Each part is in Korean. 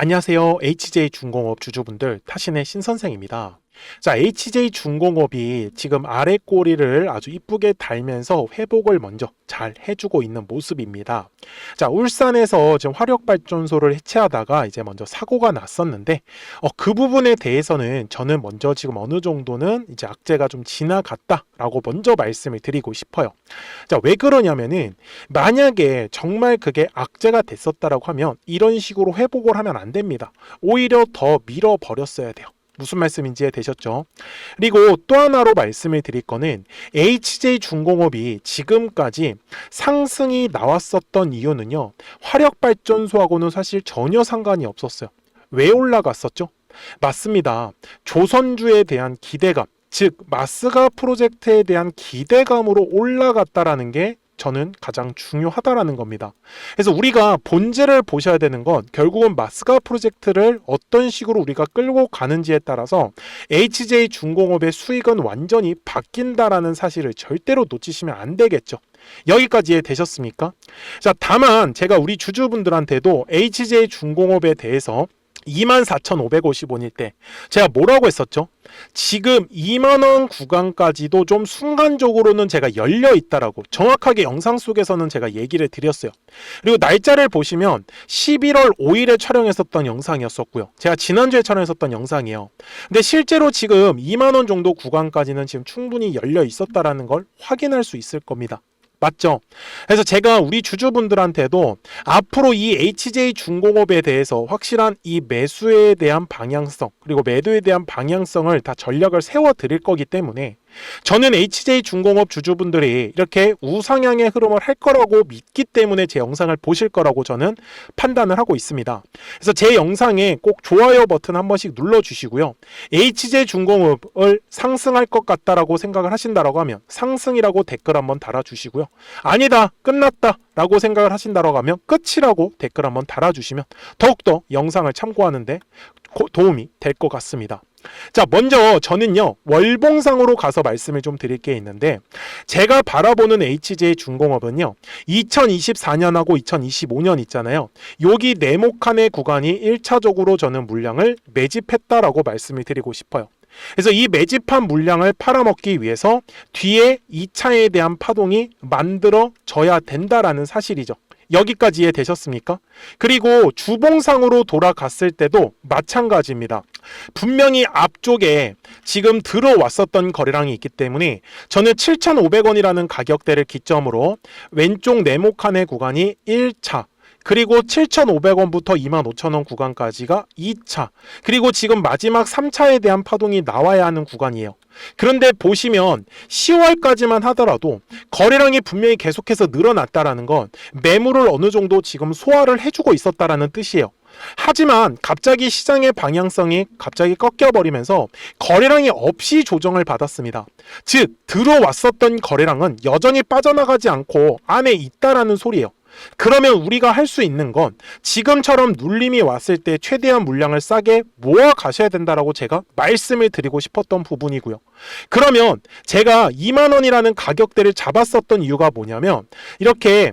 안녕하세요. HJ중공업 주주분들, 타신의 신선생입니다. 자, HJ중공업이 지금 아래 꼬리를 아주 이쁘게 달면서 회복을 먼저 잘 해주고 있는 모습입니다. 자, 울산에서 지금 화력발전소를 해체하다가 이제 먼저 사고가 났었는데, 그 부분에 대해서는 저는 먼저 지금 어느 정도는 이제 악재가 좀 지나갔다라고 먼저 말씀을 드리고 싶어요. 자, 왜 그러냐면은 만약에 정말 그게 악재가 됐었다라고 하면 이런 식으로 회복을 하면 안 됩니다. 오히려 더 밀어버렸어야 돼요. 무슨 말씀인지 이해되셨죠? 그리고 또 하나로 말씀을 드릴 거는 HJ중공업이 지금까지 상승이 나왔었던 이유는요, 화력발전소하고는 사실 전혀 상관이 없었어요. 왜 올라갔었죠? 맞습니다. 조선주에 대한 기대감, 즉 마스가 프로젝트에 대한 기대감으로 올라갔다라는 게 저는 가장 중요하다라는 겁니다. 그래서 우리가 본질을 보셔야 되는 건 결국은 마스가 프로젝트를 어떤 식으로 우리가 끌고 가는지에 따라서 HJ중공업의 수익은 완전히 바뀐다라는 사실을 절대로 놓치시면 안 되겠죠. 여기까지 이해되셨습니까? 자, 다만 제가 우리 주주분들한테도 HJ중공업에 대해서 24,550원일 때 제가 뭐라고 했었죠? 지금 2만원 구간까지도 좀 순간적으로는 제가 열려 있다라고 정확하게 영상 속에서는 제가 얘기를 드렸어요. 그리고 날짜를 보시면 11월 5일에 촬영했었던 영상이었었고요. 제가 지난주에 촬영했었던 영상이에요. 근데 실제로 지금 2만원 정도 구간까지는 지금 충분히 열려 있었다라는 걸 확인할 수 있을 겁니다. 맞죠? 그래서 제가 우리 주주분들한테도 앞으로 이 HJ중공업에 대해서 확실한 이 매수에 대한 방향성 그리고 매도에 대한 방향성을 다 전략을 세워 드릴 거기 때문에 저는 HJ중공업 주주분들이 이렇게 우상향의 흐름을 할 거라고 믿기 때문에 제 영상을 보실 거라고 저는 판단을 하고 있습니다. 그래서 제 영상에 꼭 좋아요 버튼 한 번씩 눌러주시고요. HJ중공업을 상승할 것 같다라고 생각을 하신다라고 하면 상승이라고 댓글 한번 달아주시고요. 아니다, 끝났다 라고 생각을 하신다라고 하면 끝이라고 댓글 한번 달아주시면 더욱더 영상을 참고하는데 도움이 될 것 같습니다. 자, 먼저 저는요 월봉상으로 가서 말씀을 좀 드릴 게 있는데, 제가 바라보는 HJ중공업은요 2024년하고 2025년 있잖아요. 여기 네모칸의 구간이 1차적으로 저는 물량을 매집했다라고 말씀을 드리고 싶어요. 그래서 이 매집한 물량을 팔아먹기 위해서 뒤에 2차에 대한 파동이 만들어져야 된다라는 사실이죠. 여기까지 이해되셨습니까? 그리고 주봉상으로 돌아갔을 때도 마찬가지입니다. 분명히 앞쪽에 지금 들어왔었던 거래량이 있기 때문에 저는 7,500원이라는 가격대를 기점으로 왼쪽 네모칸의 구간이 1차, 그리고 7,500원부터 25,000원 구간까지가 2차, 그리고 지금 마지막 3차에 대한 파동이 나와야 하는 구간이에요. 그런데 보시면 10월까지만 하더라도 거래량이 분명히 계속해서 늘어났다라는 건 매물을 어느 정도 지금 소화를 해주고 있었다라는 뜻이에요. 하지만 갑자기 시장의 방향성이 갑자기 꺾여버리면서 거래량이 없이 조정을 받았습니다. 즉 들어왔었던 거래량은 여전히 빠져나가지 않고 안에 있다라는 소리예요. 그러면 우리가 할 수 있는 건 지금처럼 눌림이 왔을 때 최대한 물량을 싸게 모아 가셔야 된다라고 제가 말씀을 드리고 싶었던 부분이고요. 그러면 제가 2만원이라는 가격대를 잡았었던 이유가 뭐냐면, 이렇게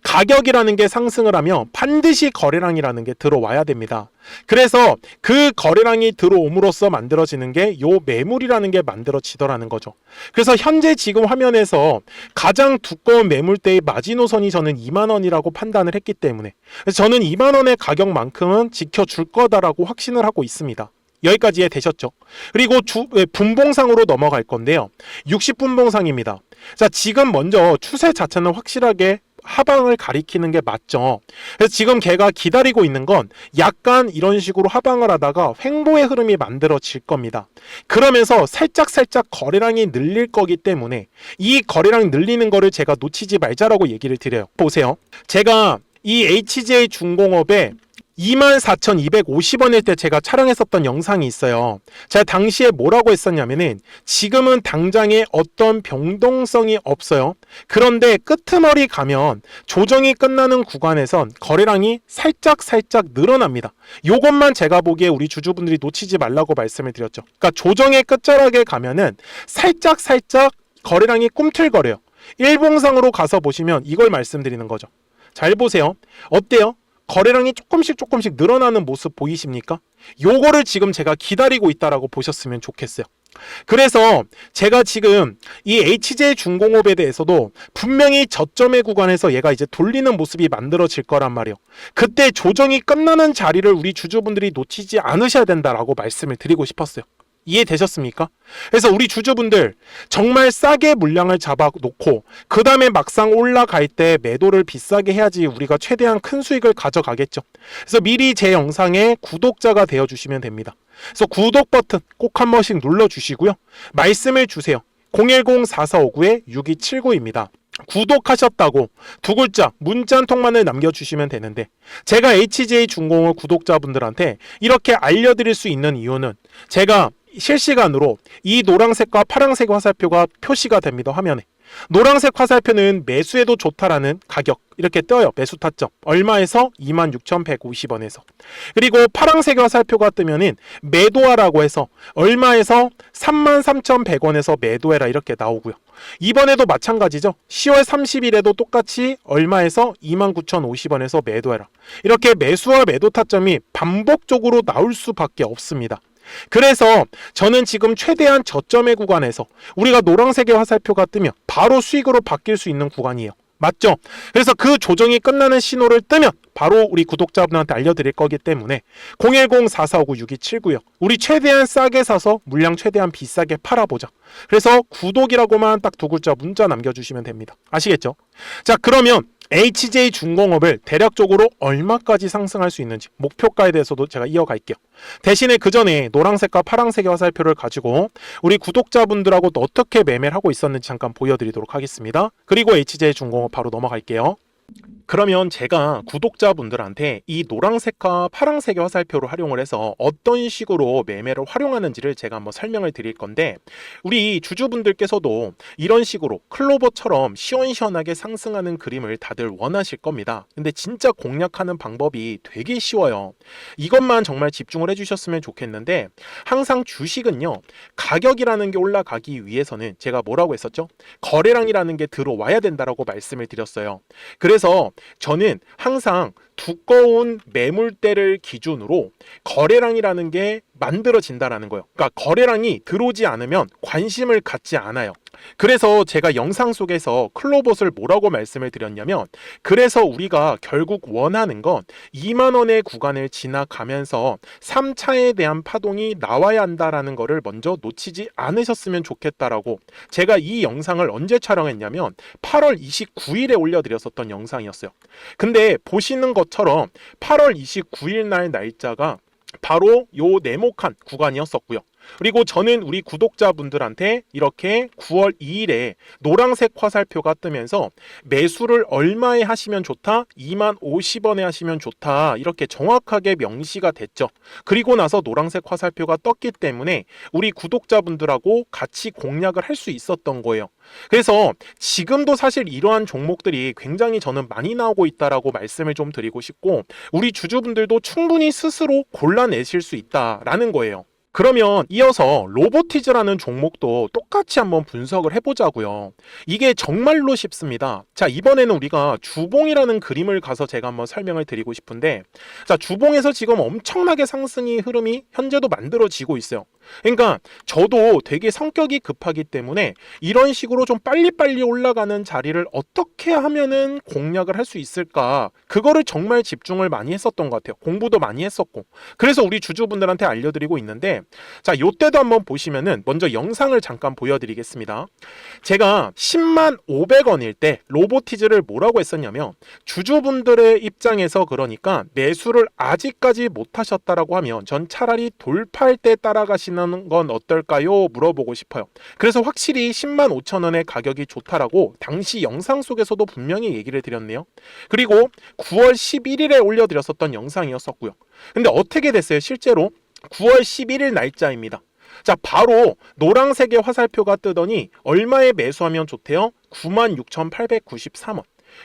가격이라는 게 상승을 하면 반드시 거래량이라는 게 들어와야 됩니다. 그래서 그 거래량이 들어옴으로써 만들어지는 게 요 매물이라는 게 만들어지더라는 거죠. 그래서 현재 지금 화면에서 가장 두꺼운 매물대의 마지노선이 저는 2만원이라고 판단을 했기 때문에, 그래서 저는 2만원의 가격만큼은 지켜줄 거다라고 확신을 하고 있습니다. 여기까지 이해되셨죠? 그리고 분봉상으로 넘어갈 건데요. 60분봉상입니다. 자, 지금 먼저 추세 자체는 확실하게 하방을 가리키는 게 맞죠. 그래서 지금 걔가 기다리고 있는 건 약간 이런 식으로 하방을 하다가 횡보의 흐름이 만들어질 겁니다. 그러면서 살짝 거래량이 늘릴 거기 때문에 이 거래량 늘리는 거를 제가 놓치지 말자라고 얘기를 드려요. 보세요. 제가 이 HJ중공업에 24,250원일 때 제가 촬영했었던 영상이 있어요. 제가 당시에 뭐라고 했었냐면은 지금은 당장에 어떤 변동성이 없어요. 그런데 끄트머리 가면 조정이 끝나는 구간에선 거래량이 살짝 늘어납니다. 요것만 제가 보기에 우리 주주분들이 놓치지 말라고 말씀을 드렸죠. 그러니까 조정의 끝자락에 가면은 살짝 거래량이 꿈틀거려요. 일봉상으로 가서 보시면 이걸 말씀드리는 거죠. 잘 보세요. 어때요? 거래량이 조금씩 늘어나는 모습 보이십니까? 요거를 지금 제가 기다리고 있다라고 보셨으면 좋겠어요. 그래서 제가 지금 이 HJ중공업에 대해서도 분명히 저점의 구간에서 얘가 이제 돌리는 모습이 만들어질 거란 말이에요. 그때 조정이 끝나는 자리를 우리 주주분들이 놓치지 않으셔야 된다라고 말씀을 드리고 싶었어요. 이해되셨습니까? 그래서 우리 주주분들 정말 싸게 물량을 잡아놓고 그 다음에 막상 올라갈 때 매도를 비싸게 해야지 우리가 최대한 큰 수익을 가져가겠죠. 그래서 미리 제 영상에 구독자가 되어주시면 됩니다. 그래서 구독 버튼 꼭 한 번씩 눌러주시고요. 말씀을 주세요. 010-4459-6279입니다. 구독하셨다고 두 글자 문자 한 통만을 남겨주시면 되는데, 제가 HJ중공업 구독자분들한테 이렇게 알려드릴 수 있는 이유는 제가 실시간으로 이 노란색과 파란색 화살표가 표시가 됩니다. 화면에 노란색 화살표는 매수해도 좋다라는 가격 이렇게 떠요. 매수 타점 얼마에서 26,150원에서. 그리고 파란색 화살표가 뜨면은 매도하라고 해서 얼마에서 33,100원에서 매도해라 이렇게 나오고요. 이번에도 마찬가지죠. 10월 30일에도 똑같이 얼마에서 29,050원에서 매도해라. 이렇게 매수와 매도 타점이 반복적으로 나올 수밖에 없습니다. 그래서 저는 지금 최대한 저점의 구간에서 우리가 노란색의 화살표가 뜨면 바로 수익으로 바뀔 수 있는 구간이에요. 맞죠? 그래서 그 조정이 끝나는 신호를 뜨면 바로 우리 구독자분한테 알려드릴 거기 때문에 010-4459-6279요. 우리 최대한 싸게 사서 물량 최대한 비싸게 팔아보자. 그래서 구독이라고만 딱 두 글자 문자 남겨주시면 됩니다. 아시겠죠? 자, 그러면 HJ중공업을 대략적으로 얼마까지 상승할 수 있는지 목표가에 대해서도 제가 이어갈게요. 대신에 그 전에 노란색과 파란색의 화살표를 가지고 우리 구독자분들하고 또 어떻게 매매를 하고 있었는지 잠깐 보여드리도록 하겠습니다. 그리고 HJ중공업 바로 넘어갈게요. 그러면 제가 구독자분들한테 이 노란색과 파란색의 화살표를 활용을 해서 어떤 식으로 매매를 활용하는지를 제가 한번 설명을 드릴 건데, 우리 주주분들께서도 이런 식으로 클로버처럼 시원시원하게 상승하는 그림을 다들 원하실 겁니다. 근데 진짜 공략하는 방법이 되게 쉬워요. 이것만 정말 집중을 해주셨으면 좋겠는데, 항상 주식은요, 가격이라는 게 올라가기 위해서는 제가 뭐라고 했었죠? 거래량이라는 게 들어와야 된다라고 말씀을 드렸어요. 그래서 저는 항상 두꺼운 매물대를 기준으로 거래량이라는 게 만들어진다라는 거예요. 그러니까 거래량이 들어오지 않으면 관심을 갖지 않아요. 그래서 제가 영상 속에서 클로봇을 뭐라고 말씀을 드렸냐면, 그래서 우리가 결국 원하는 건 2만 원의 구간을 지나가면서 3차에 대한 파동이 나와야 한다라는 거를 먼저 놓치지 않으셨으면 좋겠다라고 제가 이 영상을 언제 촬영했냐면 8월 29일에 올려드렸었던 영상이었어요. 근데 보시는 것처럼 8월 29일 날 날짜가 바로 요 네모칸 구간이었었고요. 그리고 저는 우리 구독자분들한테 이렇게 9월 2일에 노란색 화살표가 뜨면서 매수를 얼마에 하시면 좋다? 20,050원에 하시면 좋다. 이렇게 정확하게 명시가 됐죠. 그리고 나서 노란색 화살표가 떴기 때문에 우리 구독자분들하고 같이 공략을 할 수 있었던 거예요. 그래서 지금도 사실 이러한 종목들이 굉장히 저는 많이 나오고 있다라고 말씀을 좀 드리고 싶고, 우리 주주분들도 충분히 스스로 골라내실 수 있다라는 거예요. 그러면 이어서 로보티즈라는 종목도 똑같이 한번 분석을 해보자고요. 이게 정말로 쉽습니다. 자, 이번에는 우리가 주봉이라는 그림을 가서 제가 한번 설명을 드리고 싶은데, 자, 주봉에서 지금 엄청나게 상승이 흐름이 현재도 만들어지고 있어요. 그러니까 저도 되게 성격이 급하기 때문에 이런 식으로 좀 빨리빨리 올라가는 자리를 어떻게 하면은 공략을 할 수 있을까, 그거를 정말 집중을 많이 했었던 것 같아요. 공부도 많이 했었고. 그래서 우리 주주분들한테 알려드리고 있는데, 자, 요때도 한번 보시면은 먼저 영상을 잠깐 보여드리겠습니다. 제가 10만 500원일 때 로보티즈를 뭐라고 했었냐면, 주주분들의 입장에서 그러니까 매수를 아직까지 못 하셨다라고 하면 전 차라리 돌파할 때 따라가시는 건 어떨까요? 물어보고 싶어요. 그래서 확실히 10만 5천 원의 가격이 좋다라고 당시 영상 속에서도 분명히 얘기를 드렸네요. 그리고 9월 11일에 올려드렸었던 영상이었었고요. 근데 어떻게 됐어요? 실제로 9월 11일 날짜입니다. 자, 바로 노란색의 화살표가 뜨더니 얼마에 매수하면 좋대요? 96,893원.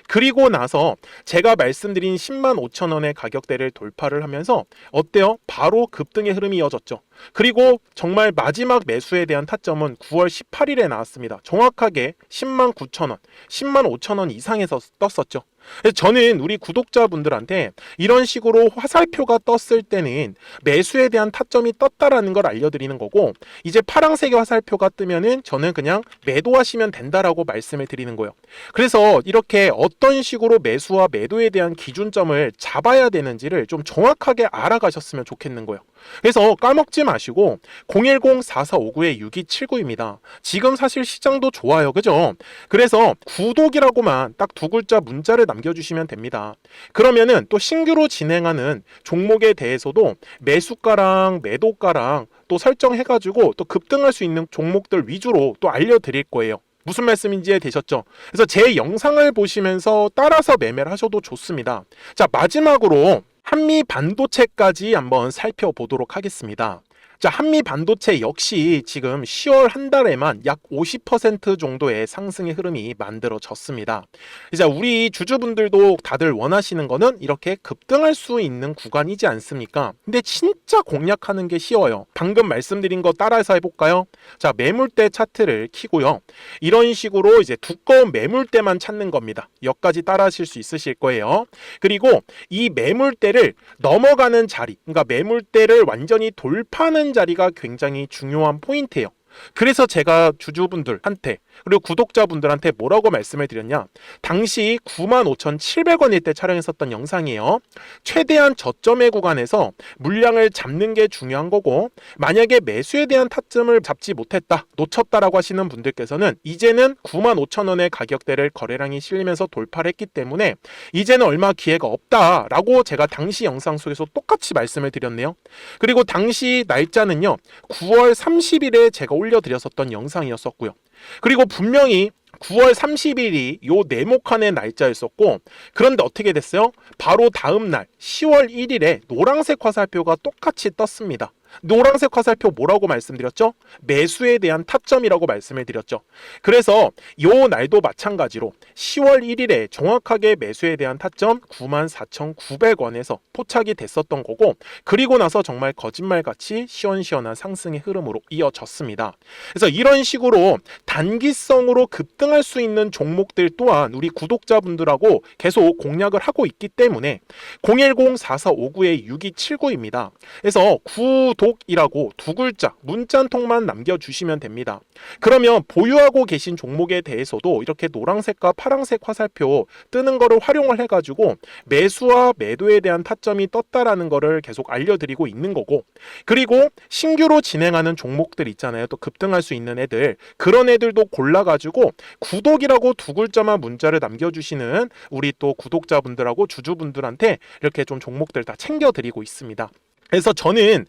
그리고 나서 제가 말씀드린 10만 5천 원의 가격대를 돌파를 하면서 어때요? 바로 급등의 흐름이 이어졌죠. 그리고 정말 마지막 매수에 대한 타점은 9월 18일에 나왔습니다. 정확하게 10만 9천 원, 10만 5천 원 이상에서 떴었죠. 그래서 저는 우리 구독자분들한테 이런 식으로 화살표가 떴을 때는 매수에 대한 타점이 떴다라는 걸 알려드리는 거고, 이제 파란색의 화살표가 뜨면은 저는 그냥 매도하시면 된다라고 말씀을 드리는 거예요. 그래서 이렇게 어떤 식으로 매수와 매도에 대한 기준점을 잡아야 되는지를 좀 정확하게 알아가셨으면 좋겠는 거예요. 그래서 까먹지 마시고 010-4459-6279입니다. 지금 사실 시장도 좋아요. 그죠? 그래서 구독이라고만 딱 두 글자 문자를 남겨주시면 됩니다. 그러면은 또 신규로 진행하는 종목에 대해서도 매수가랑 매도가랑 또 설정해가지고 또 급등할 수 있는 종목들 위주로 또 알려드릴 거예요. 무슨 말씀인지 이해되셨죠? 그래서 제 영상을 보시면서 따라서 매매를 하셔도 좋습니다. 자, 마지막으로 한미 반도체까지 한번 살펴보도록 하겠습니다. 자, 한미 반도체 역시 지금 10월 한 달에만 약 50% 정도의 상승의 흐름이 만들어졌습니다. 이제 우리 주주분들도 다들 원하시는 거는 이렇게 급등할 수 있는 구간이지 않습니까? 근데 진짜 공략하는 게 쉬워요. 방금 말씀드린 거 따라서 해볼까요? 자, 매물대 차트를 켜고요. 이런 식으로 이제 두꺼운 매물대만 찾는 겁니다. 여기까지 따라 하실 수 있으실 거예요. 그리고 이 매물대를 넘어가는 자리, 그러니까 매물대를 완전히 돌파하는 자리가 굉장히 중요한 포인트예요. 그래서 제가 주주분들한테 그리고 구독자분들한테 뭐라고 말씀을 드렸냐, 당시 95,700원일 때 촬영했었던 영상이에요. 최대한 저점의 구간에서 물량을 잡는 게 중요한 거고, 만약에 매수에 대한 타점을 잡지 못했다, 놓쳤다라고 하시는 분들께서는 이제는 95,000원의 가격대를 거래량이 실리면서 돌파를 했기 때문에 이제는 얼마 기회가 없다라고 제가 당시 영상 속에서 똑같이 말씀을 드렸네요. 그리고 당시 날짜는요 9월 30일에 제가 올려드렸었던 영상이었었고요. 그리고 분명히 9월 30일이 요 네모칸의 날짜였었고, 그런데 어떻게 됐어요? 바로 다음 날 10월 1일에 노란색 화살표가 똑같이 떴습니다. 노란색 화살표 뭐라고 말씀드렸죠? 매수에 대한 타점이라고 말씀을 드렸죠. 그래서 요 날도 마찬가지로 10월 1일에 정확하게 매수에 대한 타점 94,900원에서 포착이 됐었던 거고, 그리고 나서 정말 거짓말같이 시원시원한 상승의 흐름으로 이어졌습니다. 그래서 이런 식으로 단기성으로 급등할 수 있는 종목들 또한 우리 구독자분들하고 계속 공략을 하고 있기 때문에 010-4459-6279입니다. 그래서 구독이라고 두 글자 문자 한 통만 남겨주시면 됩니다. 그러면 보유하고 계신 종목에 대해서도 이렇게 노란색과 파란색 화살표 뜨는 거를 활용을 해가지고 매수와 매도에 대한 타점이 떴다라는 거를 계속 알려드리고 있는 거고, 그리고 신규로 진행하는 종목들 있잖아요. 또 급등할 수 있는 애들, 그런 애들도 골라가지고 구독이라고 두 글자만 문자를 남겨주시는 우리 또 구독자분들하고 주주분들한테 이렇게 좀 종목들 다 챙겨드리고 있습니다. 그래서 저는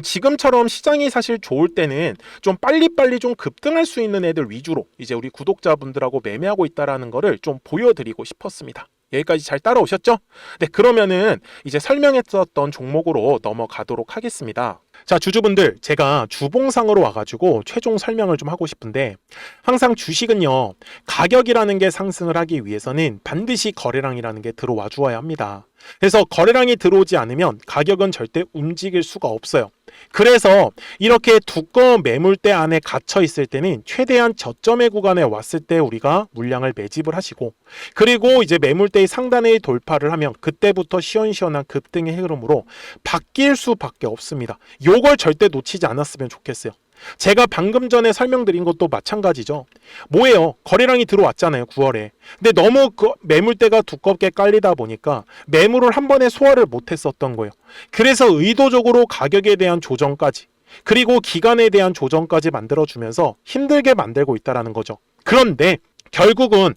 지금처럼 시장이 사실 좋을 때는 좀 빨리빨리 좀 급등할 수 있는 애들 위주로 이제 우리 구독자분들하고 매매하고 있다라는 거를 좀 보여드리고 싶었습니다. 여기까지 잘 따라오셨죠? 네, 그러면은 이제 설명했었던 종목으로 넘어가도록 하겠습니다. 자, 주주분들, 제가 주봉상으로 와가지고 최종 설명을 좀 하고 싶은데, 항상 주식은요 가격이라는 게 상승을 하기 위해서는 반드시 거래량이라는 게 들어와 주어야 합니다. 그래서 거래량이 들어오지 않으면 가격은 절대 움직일 수가 없어요. 그래서 이렇게 두꺼운 매물대 안에 갇혀 있을 때는 최대한 저점의 구간에 왔을 때 우리가 물량을 매집을 하시고, 그리고 이제 매물대의 상단에 돌파를 하면 그때부터 시원시원한 급등의 흐름으로 바뀔 수밖에 없습니다. 요걸 절대 놓치지 않았으면 좋겠어요. 제가 방금 전에 설명드린 것도 마찬가지죠. 뭐예요? 거래량이 들어왔잖아요, 9월에. 근데 너무 그 매물대가 두껍게 깔리다 보니까 매물을 한 번에 소화를 못했었던 거예요. 그래서 의도적으로 가격에 대한 조정까지, 그리고 기간에 대한 조정까지 만들어주면서 힘들게 만들고 있다는 거죠. 그런데 결국은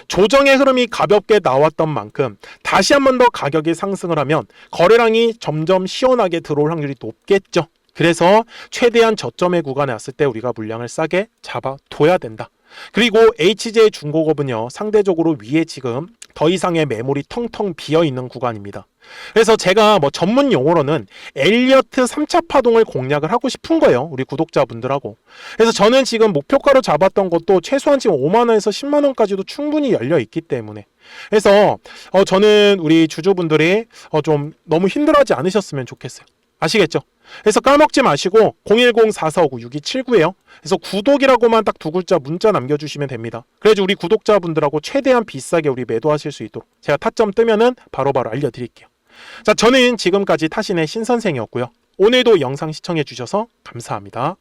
조정의 흐름이 가볍게 나왔던 만큼 다시 한 번 더 가격이 상승을 하면 거래량이 점점 시원하게 들어올 확률이 높겠죠. 그래서 최대한 저점의 구간에 왔을 때 우리가 물량을 싸게 잡아둬야 된다. 그리고 HJ 중고급은요 상대적으로 위에 지금 더 이상의 매물이 텅텅 비어있는 구간입니다. 그래서 제가 뭐 전문 용어로는 엘리어트 3차 파동을 공략을 하고 싶은 거예요, 우리 구독자분들하고. 그래서 저는 지금 목표가로 잡았던 것도 최소한 지금 5만원에서 10만원까지도 충분히 열려 있기 때문에, 그래서 저는 우리 주주분들이 좀 너무 힘들어하지 않으셨으면 좋겠어요. 아시겠죠? 그래서 까먹지 마시고 010-4459-6279예요. 그래서 구독이라고만 딱 두 글자 문자 남겨주시면 됩니다. 그래야지 우리 구독자분들하고 최대한 비싸게 우리 매도하실 수 있도록 제가 타점 뜨면은 바로바로 알려드릴게요. 자, 저는 지금까지 타신의 신선생이었고요. 오늘도 영상 시청해 주셔서 감사합니다.